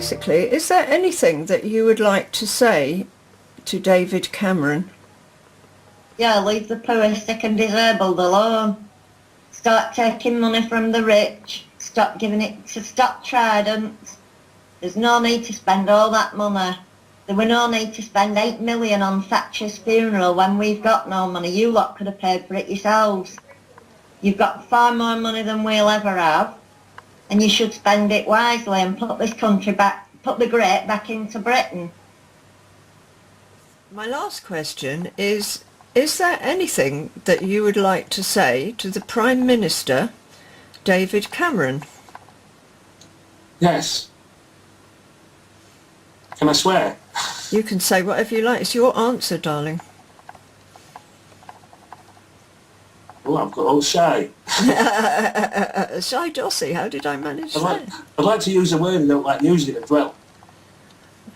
basically, is there anything that you would like to say to David Cameron? Yeah, leave the poor, sick and disabled alone. Start taking money from the rich. Stop giving it to Stop Trident. There's no need to spend all that money. There were no need to spend 8 million on Thatcher's funeral when we've got no money. You lot could have paid for it yourselves. You've got far more money than we'll ever have, and you should spend it wisely and put this country back, put the great back into Britain. My last question is there anything that you would like to say to the Prime Minister, David Cameron? Yes. Can I swear? You can say whatever you like. It's your answer, darling. Oh, I've got all shy. Shy Dossie, how did I manage that? I'd like to use a word and don't like using it as well.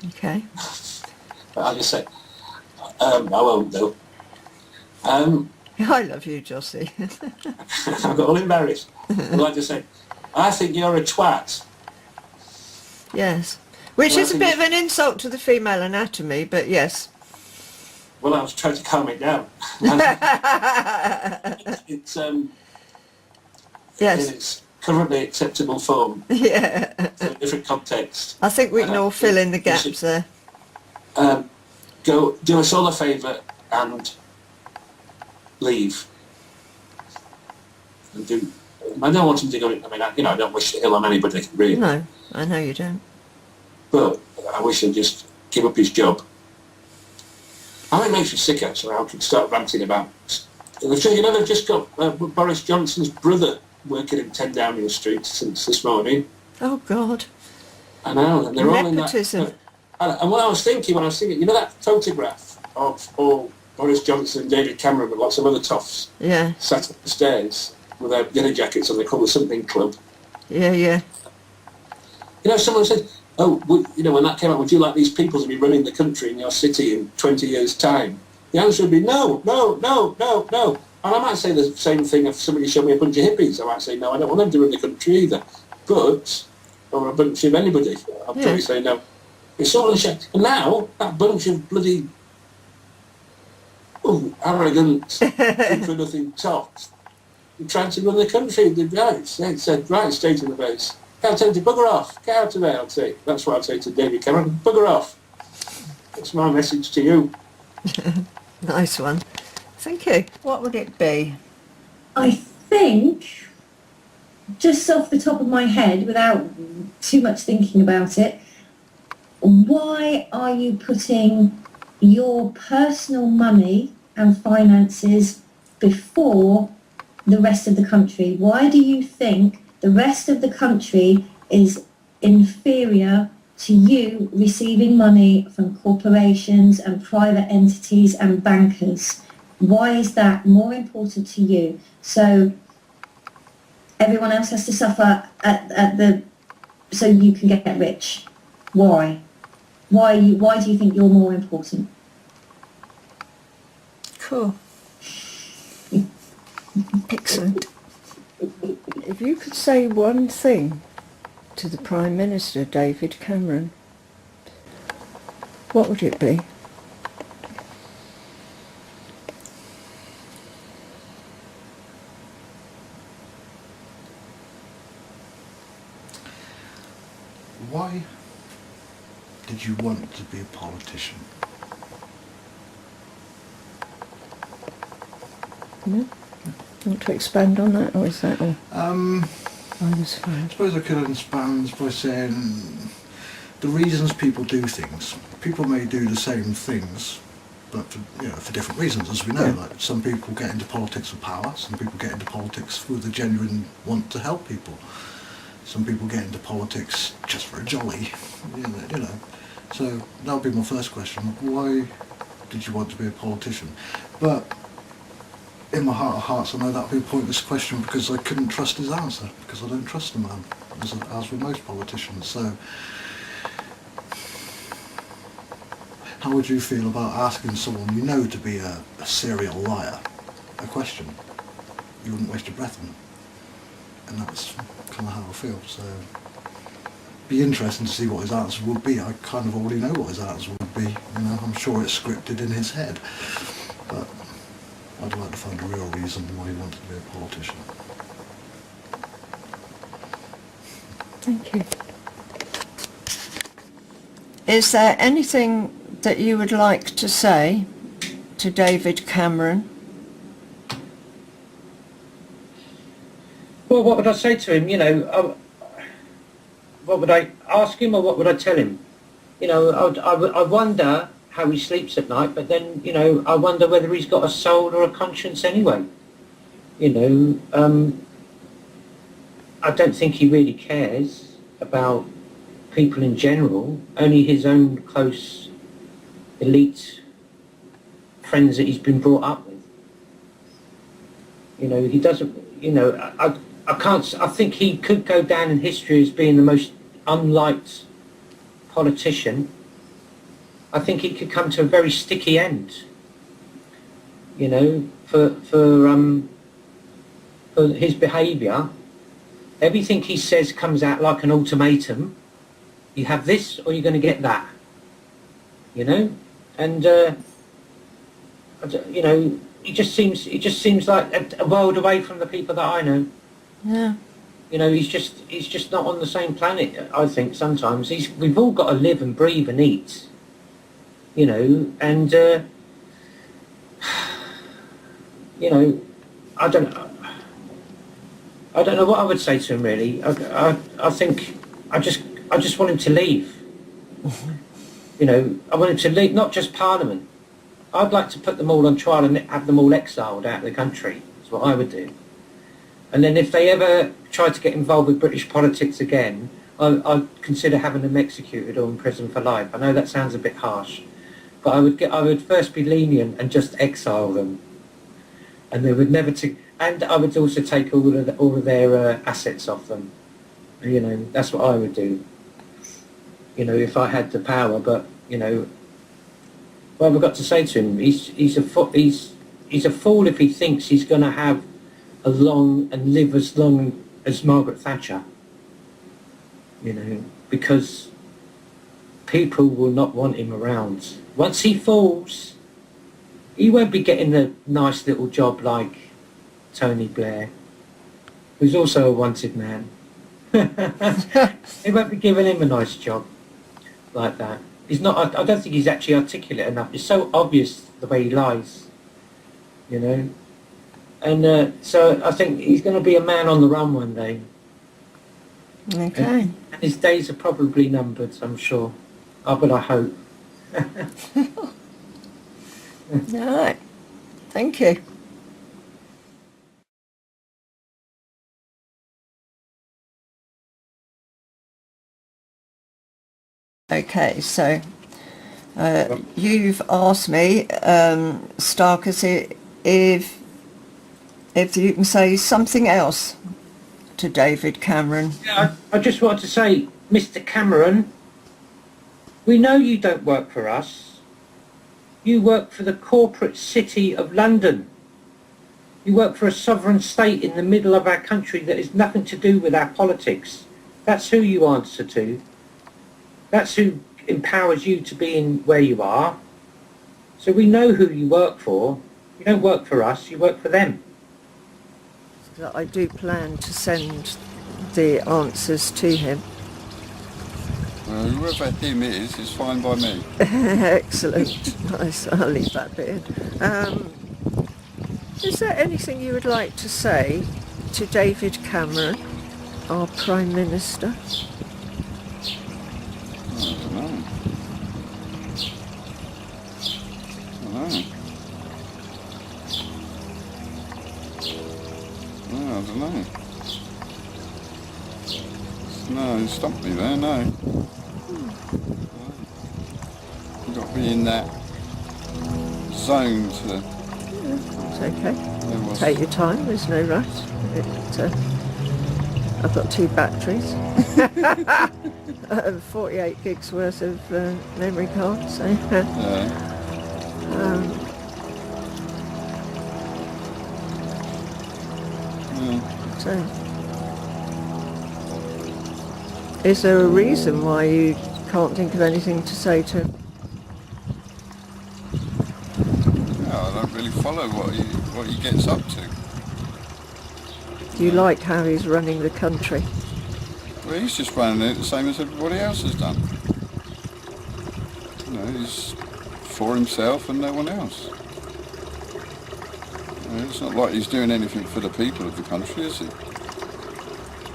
Okay. But I'll just say, I won't though. I love you, Jossie. I got all embarrassed. I'd like to say, I think you're a twat. Yes. Which is a bit of an insult to the female anatomy, but yes. Well, I was trying to calm it down. It's yes. in its currently acceptable form. Yeah. For a different context. I think we can all fill in the gaps there. Go do us all a favour and leave. And I don't want him to go. I mean, I don't wish ill on anybody, really. No, I know you don't. But I wish he'd just give up his job. I think it makes me sick, actually. I can start ranting about. They've just got Boris Johnson's brother working in 10 Downing Street since this morning. Oh God. I know, and they're all in Nepotism. that. And what I was thinking when I was thinking, that photograph of all Boris Johnson and David Cameron with lots of other toffs sat up the stairs with their dinner jackets on, they call it something club. Yeah. Someone said, oh, when that came out, would you like these people to be running the country in your city in 20 years' time? The answer would be no. And I might say the same thing if somebody showed me a bunch of hippies. I might say, no, I don't want them to run the country either. But, or a bunch of anybody, I'll probably say no. It's all a shame. And now, that bunch of bloody arrogant, good-for-nothing tops trying to run the country. It said, right, straight in the face. Tell them to bugger off. Get out of there, I'll say. That's what I'll say to David Cameron. Bugger off. That's my message to you. Nice one. Thank you. What would it be? I think, just off the top of my head, without too much thinking about it, why are you putting your personal money and finances before the rest of the country? Why do you think the rest of the country is inferior to you receiving money from corporations and private entities and bankers? Why is that more important to you? So everyone else has to suffer so you can get rich. Why? Why do you think you're more important? Cool. Excellent. If you could say one thing to the Prime Minister, David Cameron, what would it be? Why did you want to be a politician? No? Want to expand on that, or is that all? I suppose I could expand by saying the reasons people do things. People may do the same things, but for different reasons, as we know. Like some people get into politics for power, some people get into politics with a genuine want to help people. Some people get into politics just for a jolly, So that would be my first question. Why did you want to be a politician? But in my heart of hearts, I know that would be a pointless question because I couldn't trust his answer, because I don't trust the man, as with most politicians. So how would you feel about asking someone you know to be a serial liar a question? You wouldn't waste your breath on them. And that's kind of how I feel. So be interesting to see what his answer would be. I kind of already know what his answer would be. You know, I'm sure it's scripted in his head. But I'd like to find a real reason why he wanted to be a politician. Thank you. Is there anything that you would like to say to David Cameron? Well, what would I say to him? You know, what would I ask him, or what would I tell him? You know, I wonder how he sleeps at night, but then, you know, I wonder whether he's got a soul or a conscience anyway. You know, I don't think he really cares about people in general, only his own close elite friends that he's been brought up with. You know, he doesn't, you know, I think he could go down in history as being the most unliked politician. I think he could come to a very sticky end, you know, for his behaviour. Everything he says comes out like an ultimatum. You have this or you're going to get that, you know, and you know, it just seems like a world away from the people that I know. Yeah. You know, he's just not on the same planet. I think sometimes we've all got to live and breathe and eat, you know, and you know, I don't know what I would say to him really. I think I just want him to leave. You know, I want him to leave, not just Parliament. I'd like to put them all on trial and have them all exiled out of the country. That's what I would do. And then if they ever try to get involved with British politics again, I'd consider having them executed or in prison for life. I know that sounds a bit harsh, but I would first be lenient and just exile them, and they would never and I would also take all of their assets off them. You know, that's what I would do. You know, if I had the power. But you know, what have I got to say to him? He's a fool if he thinks he's going to have a long and live as long as Margaret Thatcher. You know, because people will not want him around. Once he falls, he won't be getting a nice little job like Tony Blair, who's also a wanted man. They won't be giving him a nice job like that. He's not. I don't think he's actually articulate enough. It's so obvious the way he lies, you know. And so I think he's going to be a man on the run one day. Okay. And his days are probably numbered, I'm sure. But I hope. All right. Thank you. Okay, so you've asked me, Starkus, if you can say something else to David Cameron. Yeah, I just wanted to say, Mr. Cameron, we know you don't work for us. You work for the corporate city of London. You work for a sovereign state in the middle of our country that has nothing to do with our politics. That's who you answer to. That's who empowers you to be in where you are. So we know who you work for. You don't work for us, you work for them. I do plan to send the answers to him. Whoever him is fine by me. Excellent. Nice. I'll leave that bit in. Is there anything you would like to say to David Cameron, our Prime Minister? I don't know. I don't know. No, you stumped me there, no. You've got to be in that zone to... It's okay. Take your time, there's no rush. I've got 2 batteries. 48 gigs worth of memory card, so... So, Is there a reason why you can't think of anything to say to him? No, I don't really follow what he gets up to. Do you like how he's running the country? Well, he's just running it the same as everybody else has done. You know, he's for himself and no one else. You know, it's not like he's doing anything for the people of the country, is he?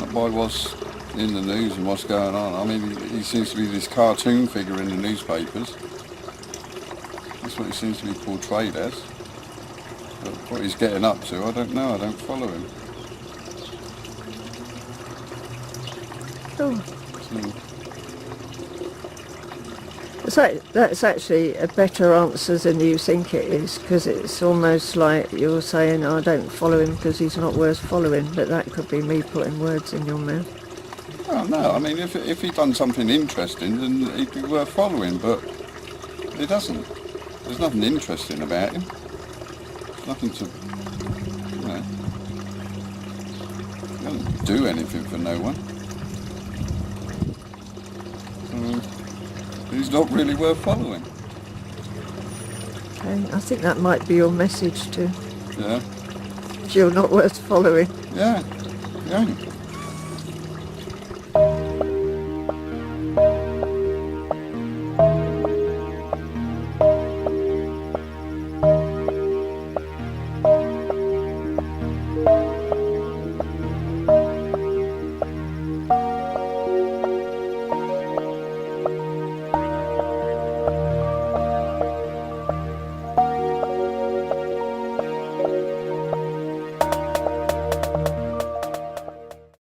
Not by what's in the news and what's going on. I mean, he seems to be this cartoon figure in the newspapers. That's what he seems to be portrayed as. But what he's getting up to, I don't know. I don't follow him. Oh, So, that's actually a better answer than you think it is, because it's almost like you're saying, I don't follow him because he's not worth following, but that could be me putting words in your mouth. well, no, I mean, if he'd done something interesting, then he'd be worth following, but he doesn't. There's nothing interesting about him. There's nothing to, you know, he doesn't do anything for no one. He's not really worth following. Okay, I think that might be your message too. Yeah, You're not worth following. yeah, yeah.